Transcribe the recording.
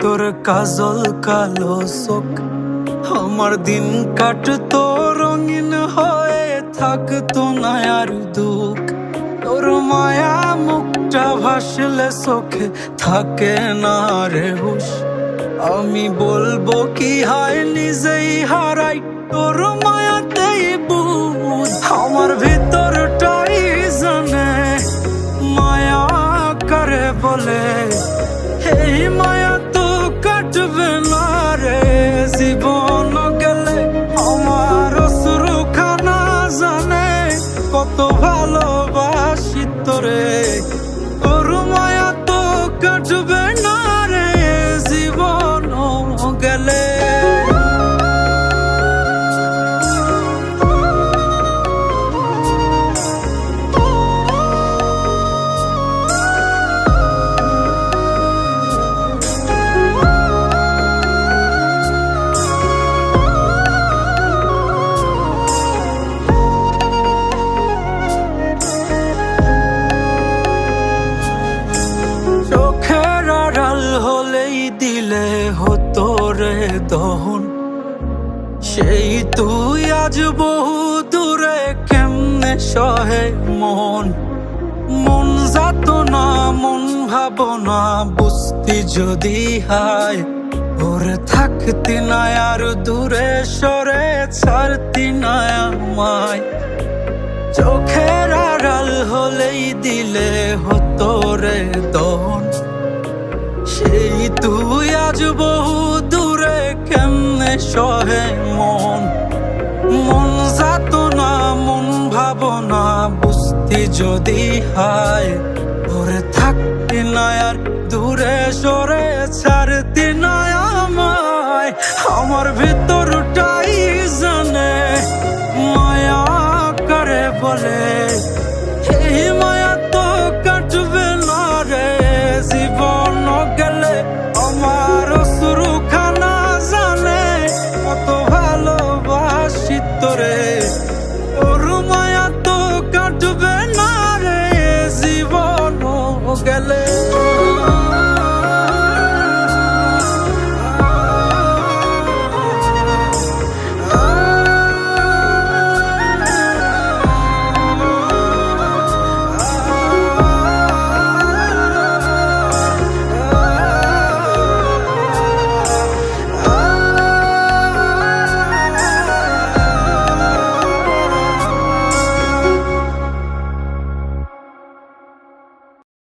তোর কাজল কালো চোখ, আমার দিন কাটতো রঙিন হয়ে, থাকতো না আর দুঃখ। তোর মায়া মুখটা ভাসলে চোখে থাকে না রে হুশ। আমি বলবো কি হয় নিজেই হারাই তোর মায়াতেই বুঝ। আমার ভিতরটাই জানে মায়া করে বলে, এই মায়া তো কাটবে না রে জীবন গেলে। আমার অশ্রুখানা জানে কত ভালোবাসি তোরে, তোর মায়া তো কাটবে না রে জীবন গেলে। চোখের আড়াল হলেই দিলে হতো রে দহন, সেই তুই আজ বহু দূরে কেমনে সহে মন। মন যাতনা মন ভাবনা বুঝতি যদি হায়, ওরে থাকতি না আর দূরে সরে ছাড়তি না আমায়। চোখের আড়াল হলেই দিলে হতো রে দহন, সেই তুই আজ বহু দূরে কেমনে সহে মন। মন যাতনা মন ভাবনা বুঝতি যদি হায়, ওরে থাকতি না আর দূরে সরে ছাড়তি না আমায়। আমার ভিতর